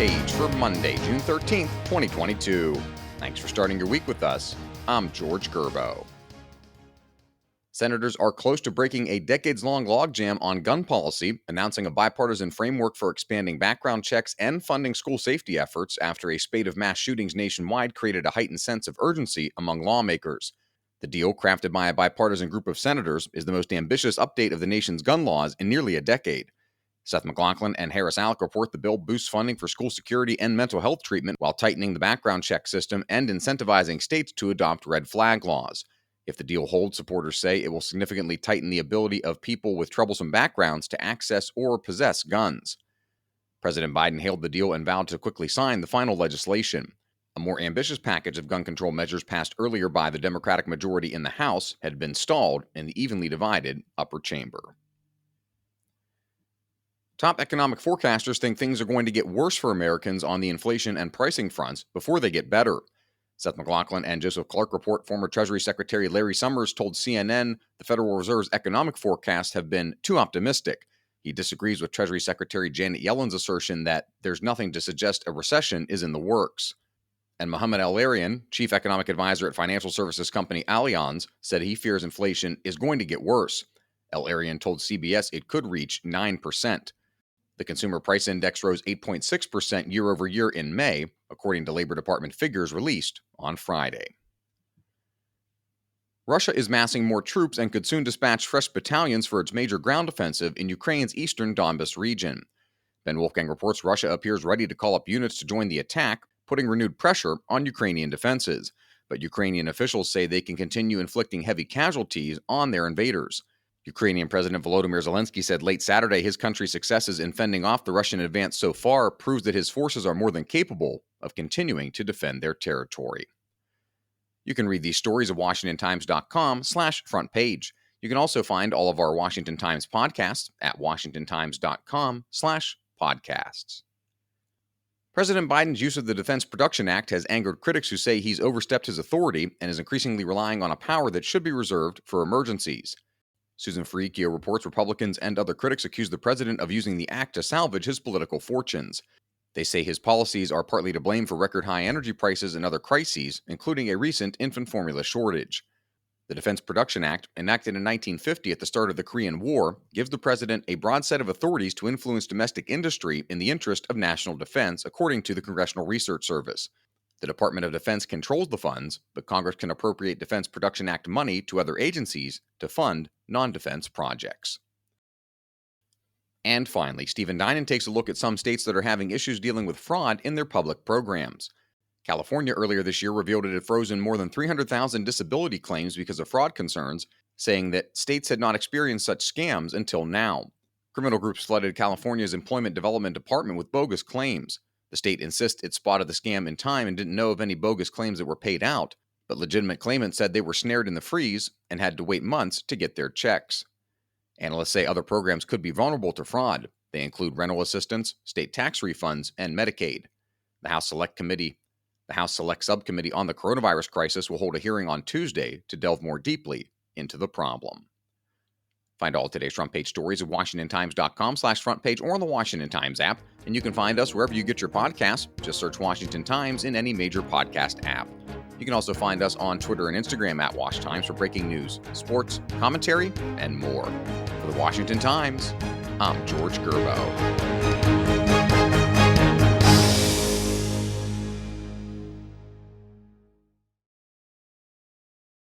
Page for Monday, June 13th, 2022. Thanks for starting your week with us. I'm George Gerbo. Senators are close to breaking a decades-long logjam on gun policy, announcing a bipartisan framework for expanding background checks and funding school safety efforts after a spate of mass shootings nationwide created a heightened sense of urgency among lawmakers. The deal, crafted by a bipartisan group of senators, is the most ambitious update of the nation's gun laws in nearly a decade. Seth McLaughlin and Harris Alec report the bill boosts funding for school security and mental health treatment while tightening the background check system and incentivizing states to adopt red flag laws. If the deal holds, supporters say it will significantly tighten the ability of people with troublesome backgrounds to access or possess guns. President Biden hailed the deal and vowed to quickly sign the final legislation. A more ambitious package of gun control measures passed earlier by the Democratic majority in the House had been stalled in the evenly divided upper chamber. Top economic forecasters think things are going to get worse for Americans on the inflation and pricing fronts before they get better. Seth McLaughlin and Joseph Clark report former Treasury Secretary Larry Summers told CNN the Federal Reserve's economic forecasts have been too optimistic. He disagrees with Treasury Secretary Janet Yellen's assertion that there's nothing to suggest a recession is in the works. And Mohamed El-Erian, chief economic advisor at financial services company Allianz, said he fears inflation is going to get worse. El-Erian told CBS it could reach 9%. The Consumer Price Index rose 8.6% year over year in May, according to Labor Department figures released on Friday. Russia is massing more troops and could soon dispatch fresh battalions for its major ground offensive in Ukraine's eastern Donbas region. Ben Wolfgang reports Russia appears ready to call up units to join the attack, putting renewed pressure on Ukrainian defenses. But Ukrainian officials say they can continue inflicting heavy casualties on their invaders. Ukrainian President Volodymyr Zelensky said late Saturday his country's successes in fending off the Russian advance so far proves that his forces are more than capable of continuing to defend their territory. You can read these stories at WashingtonTimes.com/front page. You can also find all of our Washington Times podcasts at WashingtonTimes.com/podcasts. President Biden's use of the Defense Production Act has angered critics who say he's overstepped his authority and is increasingly relying on a power that should be reserved for emergencies. Susan Ferricchio reports Republicans and other critics accuse the president of using the act to salvage his political fortunes. They say his policies are partly to blame for record-high energy prices and other crises, including a recent infant formula shortage. The Defense Production Act, enacted in 1950 at the start of the Korean War, gives the president a broad set of authorities to influence domestic industry in the interest of national defense, according to the Congressional Research Service. The Department of Defense controls the funds, but Congress can appropriate Defense Production Act money to other agencies to fund non-defense projects. And finally, Stephen Dinan takes a look at some states that are having issues dealing with fraud in their public programs. California earlier this year revealed it had frozen more than 300,000 disability claims because of fraud concerns, saying that states had not experienced such scams until now. Criminal groups flooded California's Employment Development Department with bogus claims. The state insists it spotted the scam in time and didn't know of any bogus claims that were paid out, but legitimate claimants said they were snared in the freeze and had to wait months to get their checks. Analysts say other programs could be vulnerable to fraud. They include rental assistance, state tax refunds, and Medicaid. The House Select Subcommittee on the Coronavirus Crisis will hold a hearing on Tuesday to delve more deeply into the problem. Find all today's front page stories at WashingtonTimes.com/front page or on the Washington Times app. And you can find us wherever you get your podcasts. Just search Washington Times in any major podcast app. You can also find us on Twitter and Instagram at Wash Times for breaking news, sports, commentary, and more. For the Washington Times, I'm George Gerbo.